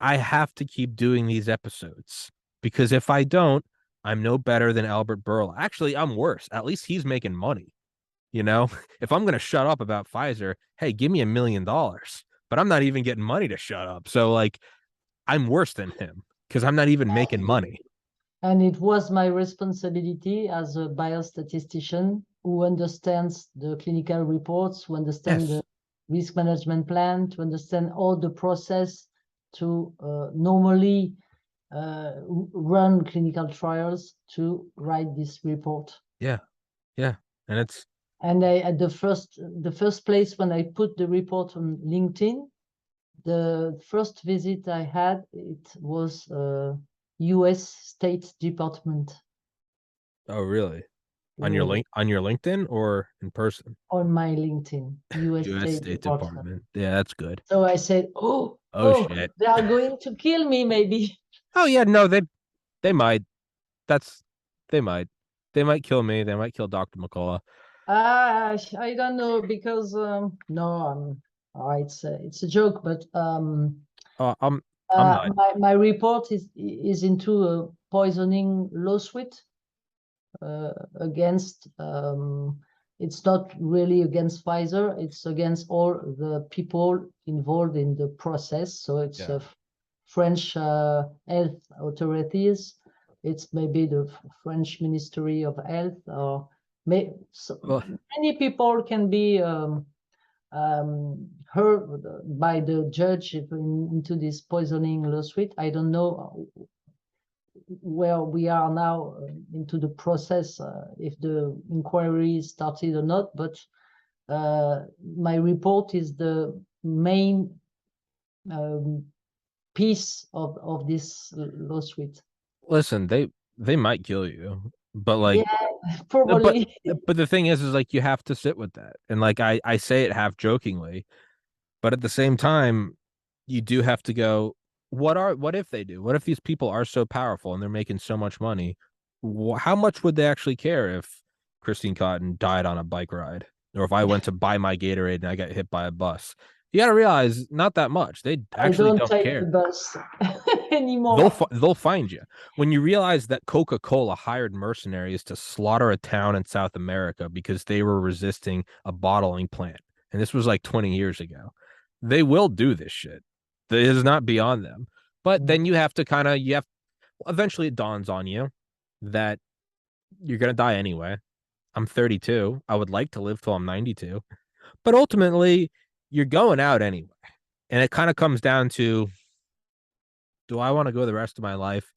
I have to keep doing these episodes because if I don't, I'm no better than Albert Burla. Actually, I'm worse. At least he's making money. You know, if I'm going to shut up about Pfizer, hey, give me $1 million. But I'm not even getting money to shut up. So, like, I'm worse than him because I'm not even making money. And it was my responsibility as a biostatistician who understands the clinical reports, who understand Yes. the risk management plan, to understand all the process to normally run clinical trials to write this report. Yeah. Yeah. And it's And at the first place when I put the report on LinkedIn, the first visit I had, it was U.S. State Department. oh really? On your Yeah, LinkedIn or in person? on my LinkedIn, U.S. US State State Department. Department. Yeah, that's good. So I said, oh, Oh shit. they are going to kill me, maybe. Oh yeah, no, they might. That's they might. They might kill me. They might kill Dr. McCullough. I don't know because no, it's a joke, but Oh, I'm not. my report is into a poisoning lawsuit against. It's not really against Pfizer. It's against all the people involved in the process. So it's Yeah. French health authorities. It's maybe the French Ministry of Health, or so Well, many people can be heard by the judge into this poisoning lawsuit. I don't know where we are now into the process, if the inquiry started or not, but my report is the main um, piece of this lawsuit. listen, they might kill you, but like, Yeah, but probably. but the thing is like you have to sit with that, and like I say it half jokingly, but at the same time, you do have to go. What if they do? What if these people are so powerful and they're making so much money? How much would they actually care if Christine Cotton died on a bike ride, or if I went to buy my Gatorade and I got hit by a bus? You got to realize, not that much. They I actually don't don't take the care. bus anymore. They'll find you when you realize that Coca-Cola hired mercenaries to slaughter a town in South America because they were resisting a bottling plant, and this was like 20 years ago. They will do this shit. It is not beyond them. But then you have to you have eventually it dawns on you that you're gonna die anyway. I'm 32. I would like to live till I'm 92, but ultimately you're going out anyway, and it kind of comes down to, do I want to go the rest of my life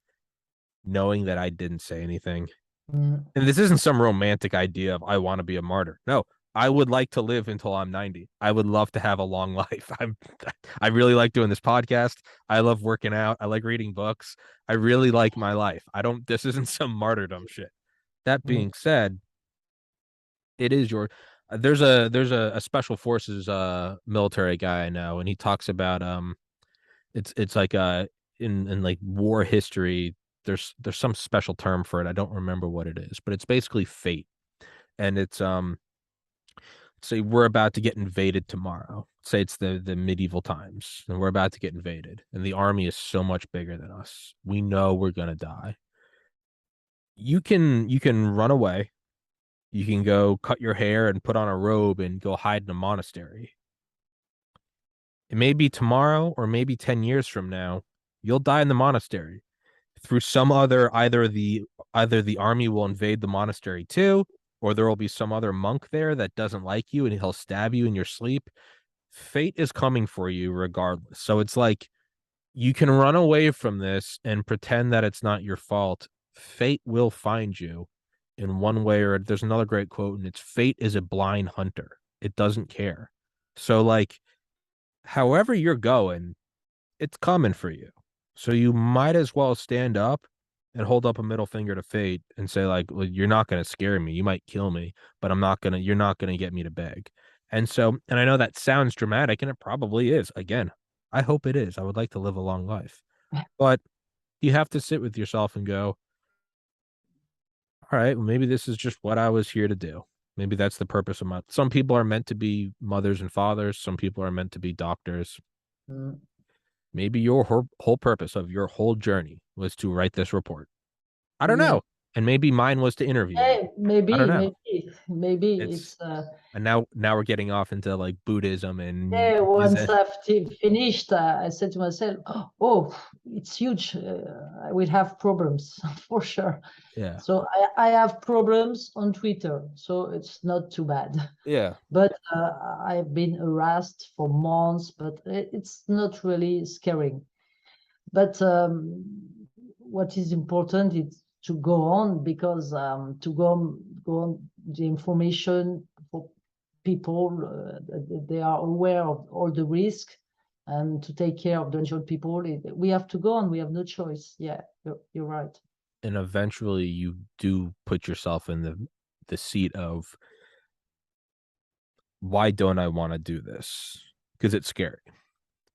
knowing that I didn't say anything? Mm. And this isn't some romantic idea of I want to be a martyr. No, I would like to live until I'm 90. I would love to have a long life. I really like doing this podcast. I love working out. I like reading books. I really like my life. I don't This isn't some martyrdom shit. That Mm. being said, it is your there's a special forces military guy I know, and he talks about it's like in like war history, there's some special term for it. I don't remember what it is, but it's basically fate. And it's say we're about to get invaded tomorrow. Say it's the medieval times and we're about to get invaded and the army is so much bigger than us. We know we're going to die. You can run away. You can go cut your hair and put on a robe and go hide in a monastery. It may be tomorrow or maybe 10 years from now. You'll die in the monastery through some other either the army will invade the monastery too, or there will be some other monk there that doesn't like you and he'll stab you in your sleep. Fate is coming for you regardless. So it's like you can run away from this and pretend that it's not your fault. Fate will find you in one way or there's another great quote, and it's fate is a blind hunter. It doesn't care. So like however you're going, it's coming for you. So you might as well stand up and hold up a middle finger to fate and say, like, well, you're not going to scare me. You might kill me, but you're not going to get me to beg. And I know that sounds dramatic and it probably is. Again, I hope it is. I would like to live a long life, but you have to sit with yourself and go, all right, well, maybe this is just what I was here to do. Maybe that's the purpose of some people are meant to be mothers and fathers. Some people are meant to be doctors. Mm. Maybe your whole purpose of your whole journey was to write this report. I don't Yeah. know. And maybe mine was to interview you. I don't Maybe, know. maybe It's it's and now we're getting off into like Buddhism and yeah. Once Zen. I've finished, I said to myself, "Oh, it's huge. I will have problems for sure." Yeah. So I have problems on Twitter, so it's not too bad. Yeah. But I've been harassed for months, but it's not really scaring. But what is important is to go on, because go on the information for people, they are aware of all the risk, and to take care of the injured people. We have to go on. We have no choice. Yeah, you're right. And eventually you do put yourself in the seat of, why don't I want to do this? Because it's scary.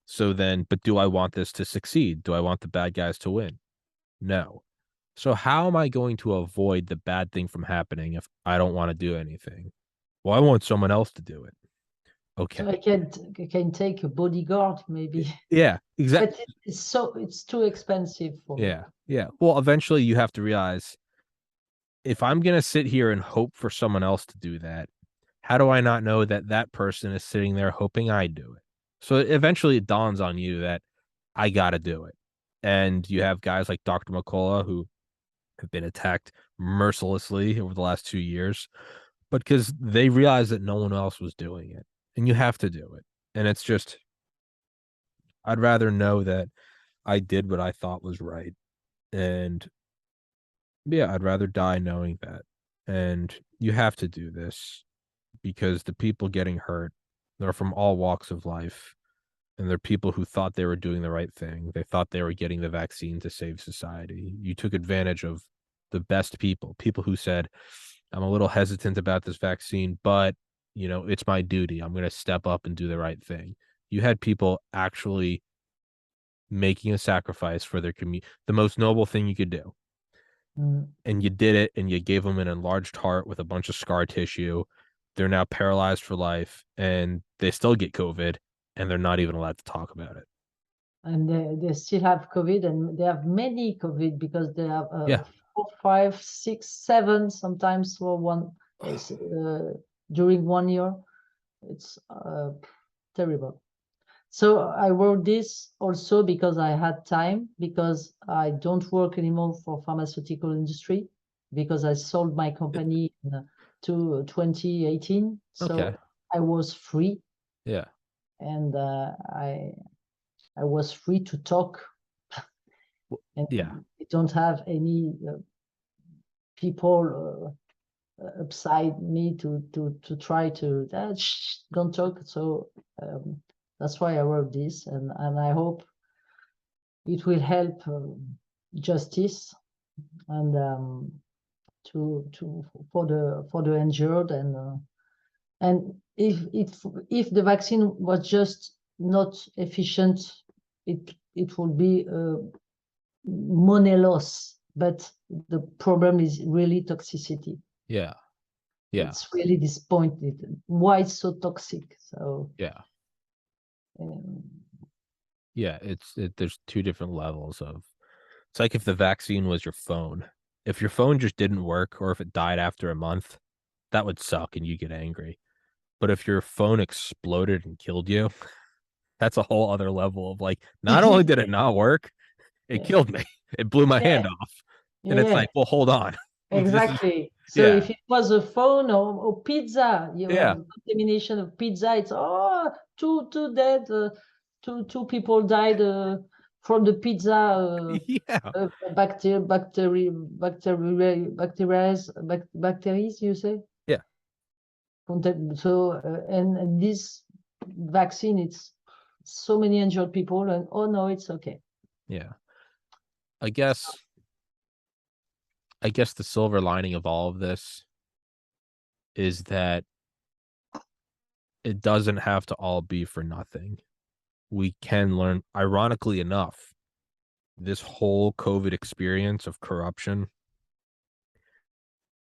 So then, but do I want this to succeed? Do I want the bad guys to win? No. So how am I going to avoid the bad thing from happening if I don't want to do anything? Well, I want someone else to do it. So Okay. I can take a bodyguard maybe, Yeah, exactly. but it's too expensive for me. Yeah. Yeah. Well, eventually you have to realize if I'm going to sit here and hope for someone else to do that, how do I not know that that person is sitting there hoping I do it? So eventually it dawns on you that I got to do it. And you have guys like Dr. McCullough who have been attacked mercilessly over the last 2 years, but because they realized that no one else was doing it and you have to do it. And it's just, I'd rather know that I did what I thought was right. And yeah, I'd rather die knowing that. And you have to do this because the people getting hurt, they're from all walks of life. And they're people who thought they were doing the right thing. They thought they were getting the vaccine to save society. You took advantage of the best people, people who said, I'm a little hesitant about this vaccine, but it's my duty. I'm going to step up and do the right thing. You had people actually making a sacrifice for their community, the most noble thing you could do. Mm. And you did it and you gave them an enlarged heart with a bunch of scar tissue. They're now paralyzed for life and they still get COVID and they're not even allowed to talk about it. And they still have COVID, and they have many COVID because they have Yeah. 4, 5, 6, 7 sometimes for one during 1 year. It's terrible. So I wrote this also because I had time, because I don't work anymore for pharmaceutical industry, because I sold my company to 2018. Okay. So I was free, Yeah. and I was free to talk, and Yeah. we don't have any people upside me to try to don't talk. So that's why I wrote this, and I hope it will help justice, and to for the injured, and if the vaccine was just not efficient, it would be money loss, but the problem is really toxicity. Yeah. Yeah. It's really disappointed why it's so toxic. So Yeah. um, Yeah. There's two different levels of it's like if the vaccine was your phone. If your phone just didn't work or if it died after a month, that would suck and you get angry. But if your phone exploded and killed you, that's a whole other level of like, not only did it not work, it yeah, killed me. It blew my hand yeah, off. And it's yeah. like, well, hold on. This is Exactly. So yeah. if it was a phone or pizza, you have Yeah. the contamination of pizza. It's two dead, two people died from the pizza. Yeah. Bacteria, you say? Yeah. So and this vaccine, it's so many injured people, and oh no, it's okay. Yeah. I guess I guess the silver lining of all of this is that it doesn't have to all be for nothing. We can learn, ironically enough, this whole COVID experience of corruption,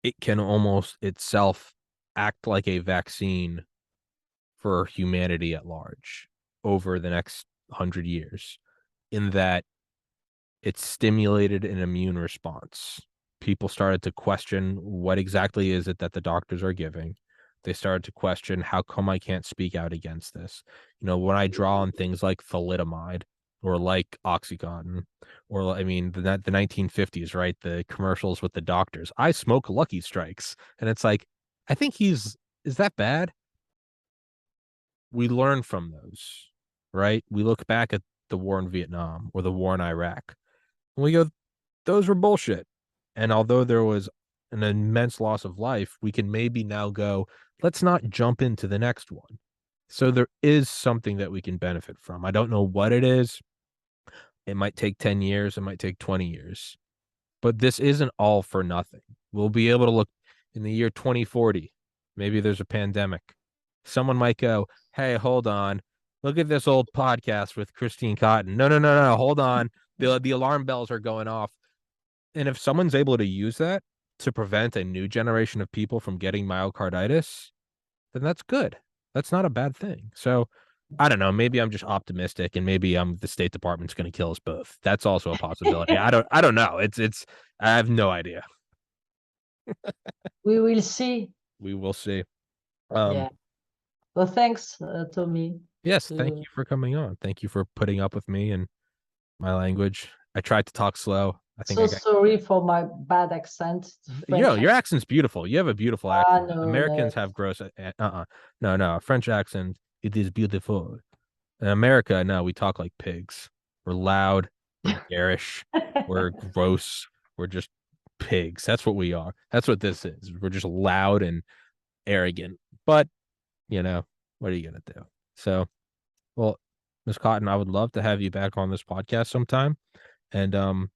it can almost itself act like a vaccine for humanity at large over the next 100 years, in that it stimulated an immune response. People started to question what exactly is it that the doctors are giving. They started to question how come I can't speak out against this. When I draw on things like thalidomide or like Oxycontin, or I mean the 1950s, right? The commercials with the doctors. I smoke Lucky Strikes, and it's like, I think is that bad? We learn from those, right? We look back at the war in Vietnam or the war in Iraq, and we go, those were bullshit. And although there was an immense loss of life, we can maybe now go, let's not jump into the next one. So there is something that we can benefit from. I don't know what it is. It might take 10 years, it might take 20 years, but this isn't all for nothing. We'll be able to look in the year 2040. Maybe there's a pandemic. Someone might go, hey, hold on. Look at this old podcast with Christine Cotton. No, no, no, no. Hold on. The alarm bells are going off. And if someone's able to use that to prevent a new generation of people from getting myocarditis, then that's good. That's not a bad thing. So I don't know. Maybe I'm just optimistic, and maybe the State Department's going to kill us both. That's also a possibility. I don't know. It's I have no idea. We will see. We will see. Yeah. Well, thanks, Tommy. Yes, thank To you for coming on. Thank you for putting up with me and my language. I tried to talk slow. I think So I got sorry for my bad accent, French your accent. accent's beautiful. You have a beautiful Ah, accent. no, Americans no. have gross no, French accent, it is beautiful. In America, no, we talk like pigs. We're loud, we're garish, we're gross, we're just pigs. That's what we are. That's what this is. We're just loud and arrogant. But, what are you gonna do? So, well, Miss Cotton, I would love to have you back on this podcast sometime. And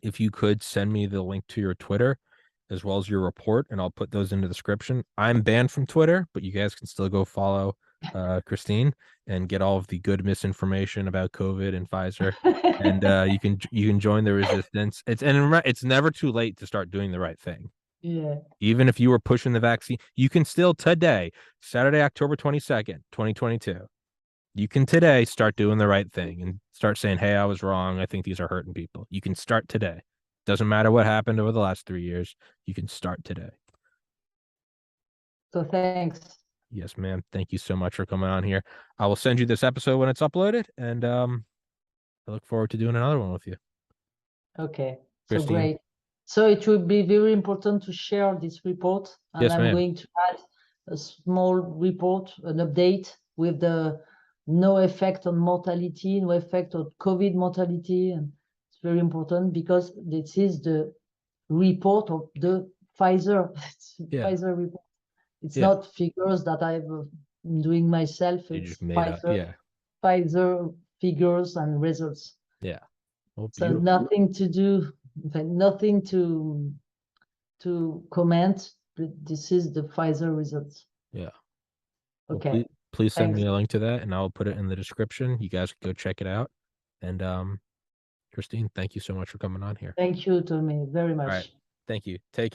if you could send me the link to your Twitter as well as your report, and I'll put those in the description. I'm banned from Twitter, but you guys can still go follow Christine and get all of the good misinformation about COVID and Pfizer. And you can join the resistance. It's never too late to start doing the right thing. Yeah. Even if you were pushing the vaccine, you can still today, Saturday, October 22nd, 2022. You can today start doing the right thing and start saying, hey, I was wrong. I think these are hurting people. You can start today. Doesn't matter what happened over the last 3 years. You can start today. So thanks. Yes, ma'am. Thank you so much for coming on here. I will send you this episode when it's uploaded, and I look forward to doing another one with you. Okay. So Christine. great. So it will be very important to share this report, and Yes, I'm ma'am. going to add a small report, an update with the no effect on mortality, no effect on COVID mortality. And it's very important because this is the report of the Pfizer, Yeah. Pfizer report. It's Yeah. not figures that I'm doing myself. You just It's made up. Yeah. Pfizer figures and results. Yeah. Oh, So beautiful. nothing to do, nothing to comment. This is the Pfizer results. Yeah. Well, Okay. please send me Thanks. a link to that, and I'll put it in the description. You guys can go check it out. And Christine, thank you so much for coming on here. Thank you, Tommy, very All right. much. Thank you. Take